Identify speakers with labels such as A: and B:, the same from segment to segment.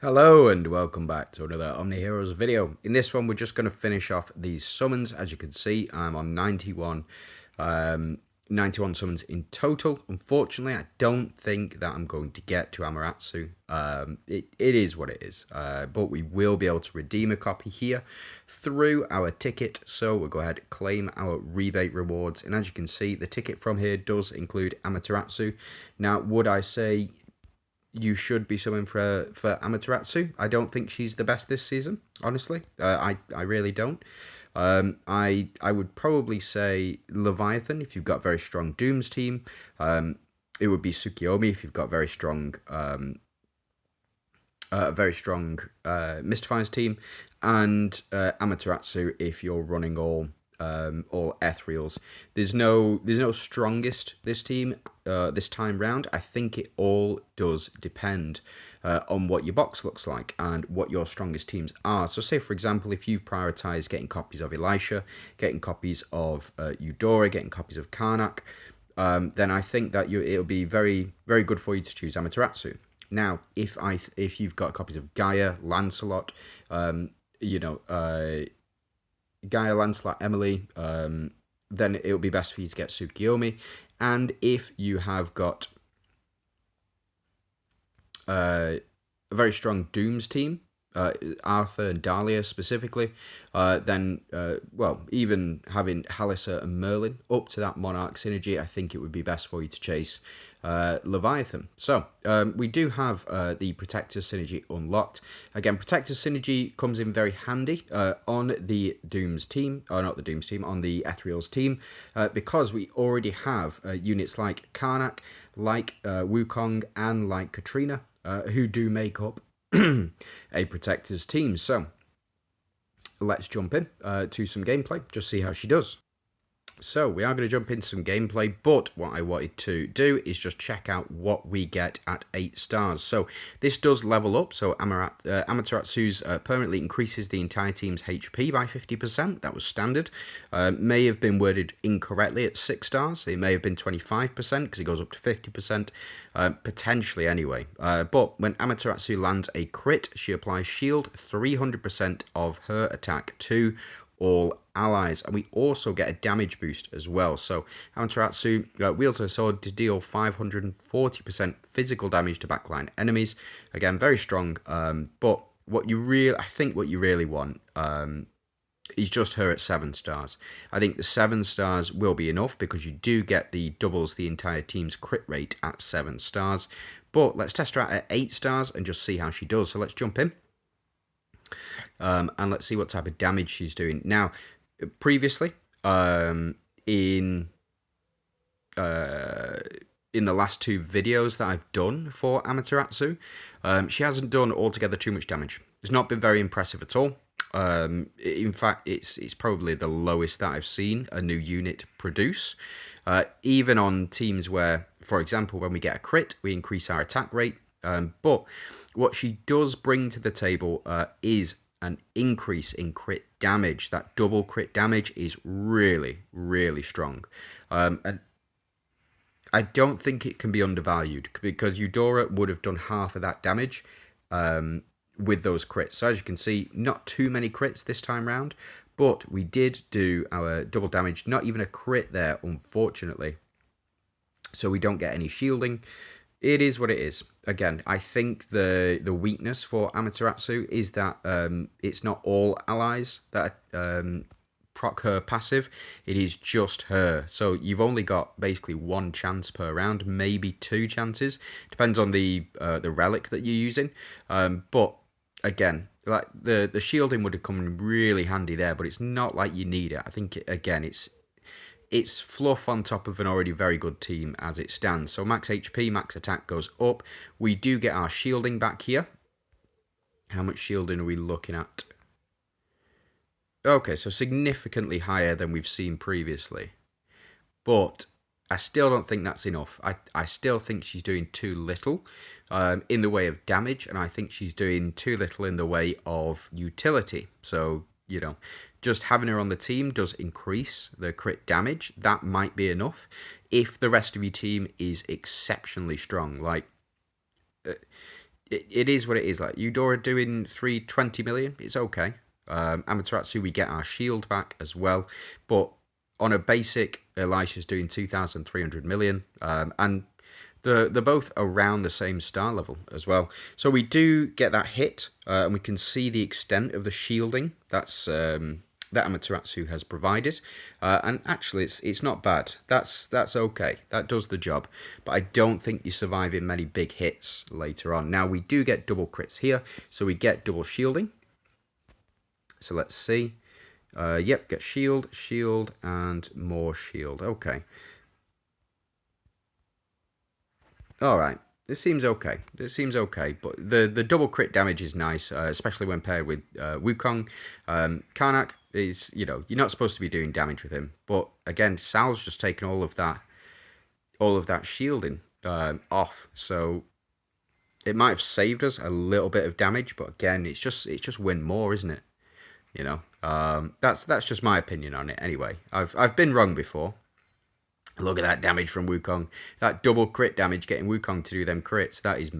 A: Hello and welcome back to another OMNIHEROES video. In this one we're just going to finish off these summons. As you can see, I'm on 91 summons in total. Unfortunately, I don't think that I'm going to get to Amaterasu. It is what it is, but we will be able to redeem a copy here through our ticket. So we'll go ahead and claim our rebate rewards, and as you can see, the ticket from here does include Amaterasu. Now, would I say you should be summoning for Amaterasu? I don't think she's the best this season, honestly. I really don't. I would probably say Leviathan if you've got a very strong Dooms team. It would be Tsukiyomi if you've got a very strong Mystifiers team, and Amaterasu if you're running all ethereals. There's no strongest this time round. I think it all does depend on what your box looks like and what your strongest teams are. So say for example, if you've prioritized getting copies of Elisha, getting copies of Eudora, getting copies of Karnak, then I think that it'll be very good for you to choose Amaterasu. Now, if you've got copies of Gaia, Lancelot, Gaia, Lancelot, Emily, then it'll be best for you to get Tsukiyomi. And if you have got a very strong Dooms team, Arthur and Dahlia specifically, then, well, even having Halissa and Merlin up to that Monarch synergy, I think it would be best for you to chase Leviathan. So, we do have the Protector synergy unlocked. Again, Protector synergy comes in very handy on the Dooms team, or not the Dooms team, on the Ethereals team, because we already have units like Karnak, like Wukong, and like Katrina, who do make up a Protector's team. So let's jump in to some gameplay, just see how she does. So we are going to jump into some gameplay, but what I wanted to do is just check out what we get at 8 stars. So this does level up, so Amaterasu's permanently increases the entire team's HP by 50%, that was standard. May have been worded incorrectly at 6 stars, it may have been 25% because it goes up to 50%, potentially anyway. But when Amaterasu lands a crit, she applies shield 300% of her attack to all allies, and we also get a damage boost as well. So Amaterasu wields her sword to deal 540% physical damage to backline enemies. Again, very strong. But what you really want is just her at 7 stars. I think the 7 stars will be enough because you do get the doubles the entire team's crit rate at 7 stars. But let's test her out at 8 stars and just see how she does. So let's jump in. And let's see what type of damage she's doing. Now, previously, in the last 2 videos that I've done for Amaterasu, she hasn't done altogether too much damage. It's not been very impressive at all. In fact, it's probably the lowest that I've seen a new unit produce. Even on teams where, for example, when we get a crit, we increase our attack rate. But what she does bring to the table is an increase in crit damage. That double crit damage is really strong. And I don't think it can be undervalued because Eudora would have done half of that damage with those crits. So as you can see, not too many crits this time round, but we did do our double damage. Not even a crit there, unfortunately. So we don't get any shielding. It is what it is. Again, I think the weakness for Amaterasu is that it's not all allies that proc her passive. It is just her. So you've only got basically 1 chance per round, maybe 2 chances. Depends on the relic that you're using. But again, like the shielding would have come in really handy there, but it's not like you need it. I think again it's fluff on top of an already very good team as it stands. So max HP, max attack goes up. We do get our shielding back here. How much shielding are we looking at? Okay, so significantly higher than we've seen previously. But I still don't think that's enough. I still think she's doing too little in the way of damage, and I think she's doing too little in the way of utility. So, you know, just having her on the team does increase the crit damage. That might be enough if the rest of your team is exceptionally strong. Like, it is what it is. Like Eudora doing 320 million, it's okay. Amaterasu, we get our shield back as well, but on a basic, Elisha's doing 2,300 million, and they're both around the same star level as well. So we do get that hit, and we can see the extent of the shielding that Amaterasu has provided. And actually, it's not bad. That's okay. That does the job. But I don't think you're surviving many big hits later on. Now we do get double crits here, so we get double shielding. So let's see. Yep, get shield, shield, and more shield. Okay. All right. This seems okay. This seems okay, but the double crit damage is nice, especially when paired with Wukong. Karnak is, you're not supposed to be doing damage with him, but again, Sal's just taken all of that shielding off, so it might have saved us a little bit of damage, but again, it's just win more, isn't it? That's just my opinion on it. Anyway, I've been wrong before. Look at that damage from Wukong. That double crit damage getting Wukong to do them crits. That is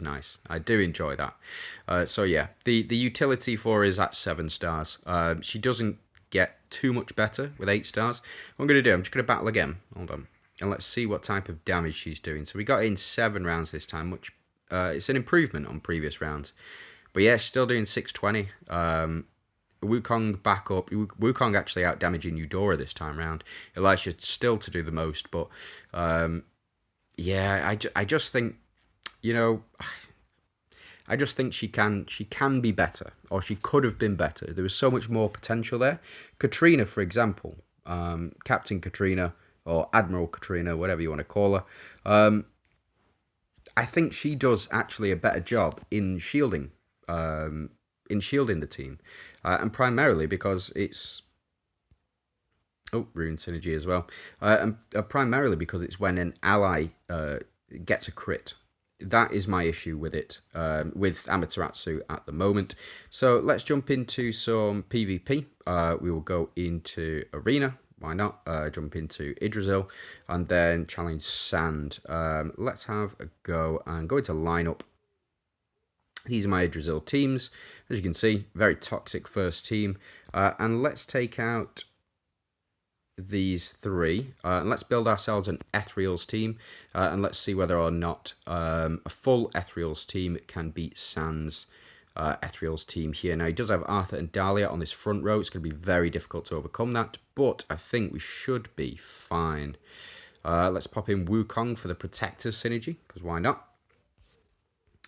A: nice. I do enjoy that. So yeah, the utility for her is at 7 stars. She doesn't get too much better with 8 stars. What I'm going to do, I'm just going to battle again. Hold on. And let's see what type of damage she's doing. So we got in 7 rounds this time, which it's an improvement on previous rounds. But yeah, she's still doing 620. Wukong back up. Wukong actually out damaging Eudora this time round. Elisha still to do the most, but yeah, I just think, I just think she can be better, or she could have been better. There was so much more potential there. Katrina, for example, Captain Katrina or Admiral Katrina, whatever you want to call her. I think she does actually a better job in shielding. In shielding the team, and primarily because it's rune synergy as well, and primarily because it's when an ally gets a crit. That is my issue with it, with Amaterasu at the moment. So let's jump into some PvP. We will go into Arena. Why not? Jump into Yggdrasil and then challenge Sand. Let's have a go and go into lineup. These are my Yggdrasil teams. As you can see, very toxic first team. And let's take out these 3. And let's build ourselves an Ethereals team. And let's see whether or not a full Ethereals team can beat Sans Ethereals team here. Now, he does have Arthur and Dahlia on this front row. It's going to be very difficult to overcome that. But I think we should be fine. Let's pop in Wukong for the Protector synergy, because why not?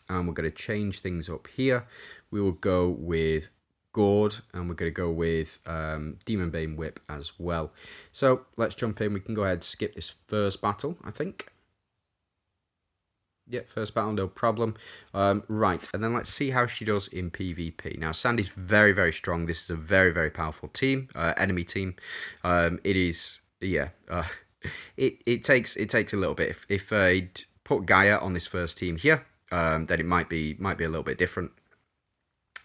A: And we're going to change things up here. We will go with Gord, and we're going to go with Demon Bane Whip as well. So let's jump in. We can go ahead and skip this first battle, I think. Yep, first battle, no problem. Right, and then let's see how she does in PvP. Now, Sandy's very, very strong. This is a very, very powerful team, enemy team. It is, yeah. It takes a little bit. If I'd put Gaia on this first team here, then it might be a little bit different.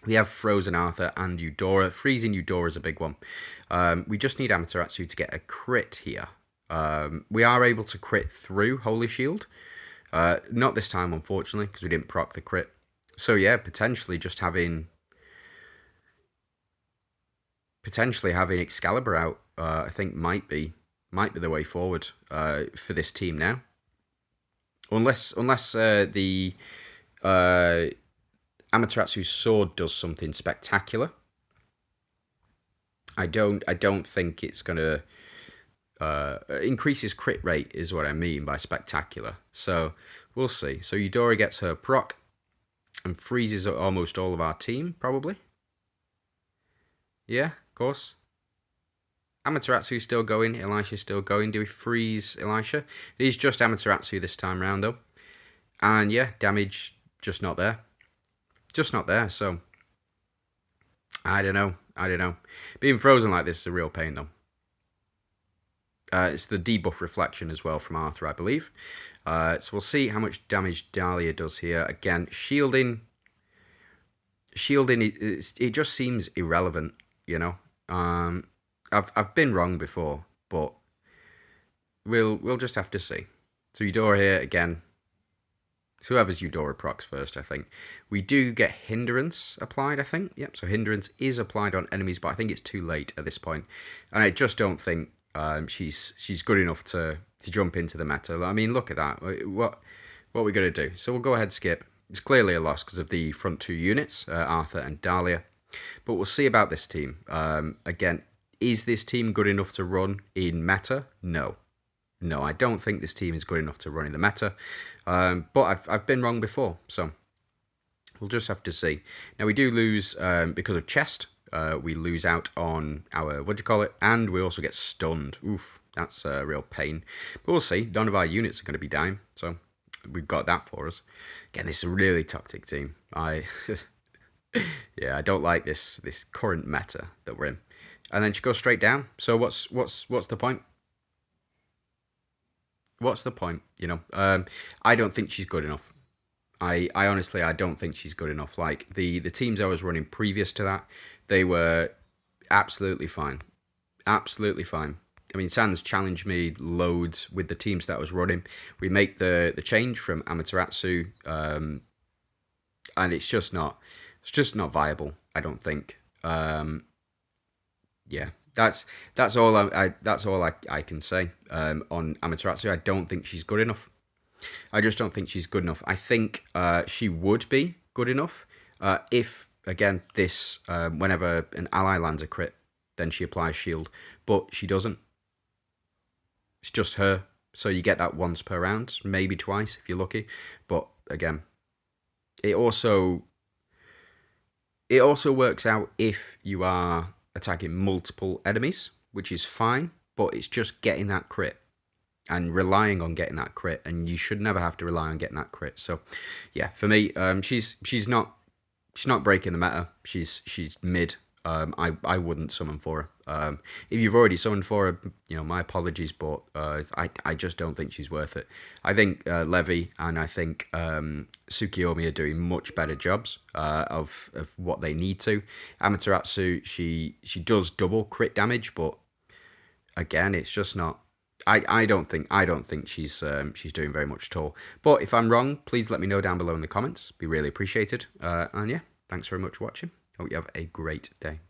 A: We have Frozen Arthur and Eudora. Freezing Eudora is a big one. We just need Amaterasu to get a crit here. We are able to crit through Holy Shield. Not this time, unfortunately, because we didn't proc the crit. So yeah, potentially having Excalibur out, I think might be the way forward for this team now. Unless the Amaterasu's sword does something spectacular. I don't think it's gonna increase his crit rate is what I mean by spectacular. So we'll see. So Eudora gets her proc and freezes almost all of our team, probably. Yeah, of course. Amaterasu's still going, Elisha's still going. Do we freeze Elisha? It is just Amaterasu this time round, though. And yeah, damage just not there. Just not there, so I don't know. Being frozen like this is a real pain, though. It's the debuff reflection as well from Arthur, I believe. So we'll see how much damage Dahlia does here. Again, shielding, it just seems irrelevant, you know. I've been wrong before, but we'll just have to see. So Eudora here again. So whoever's Eudora procs first, I think. We do get Hindrance applied, I think. Yep, so Hindrance is applied on enemies, but I think it's too late at this point. And I just don't think she's good enough to jump into the meta. I mean, look at that. What are we going to do? So we'll go ahead skip. It's clearly a loss because of the front two units, Arthur and Dahlia. But we'll see about this team. Again, is this team good enough to run in meta? No. No, I don't think this team is good enough to run in the meta. But I've been wrong before, so we'll just have to see. Now, we do lose because of chest. We lose out on our, and we also get stunned. Oof, that's a real pain. But we'll see. None of our units are going to be dying, so we've got that for us. Again, this is a really toxic team. Yeah, I don't like this current meta that we're in. And then she goes straight down. So what's the point? What's the point? I don't think she's good enough. I honestly, I don't think she's good enough. Like the teams I was running previous to that, they were absolutely fine, absolutely fine. I mean, Sans challenged me loads with the teams that I was running. We make the change from Amaterasu, and it's just not viable. I don't think. Yeah, that's all I can say on Amaterasu. I don't think she's good enough. I just don't think she's good enough. I think she would be good enough if, again, this whenever an ally lands a crit, then she applies shield, but she doesn't. It's just her, so you get that once per round, maybe twice if you're lucky. But again, it also works out if you are attacking multiple enemies, which is fine, but it's just getting that crit and relying on getting that crit, and you should never have to rely on getting that crit. So, yeah, for me, she's not breaking the meta. She's mid. I wouldn't summon for her. If you've already summoned for her, my apologies, but I just don't think she's worth it. I think Levy and I think Tsukiyomi are doing much better jobs of what they need to. Amaterasu, she does double crit damage, but again, it's just not. I don't think she's doing very much at all. But if I'm wrong, please let me know down below in the comments. Be really appreciated. And yeah, thanks very much for watching. Hope you have a great day.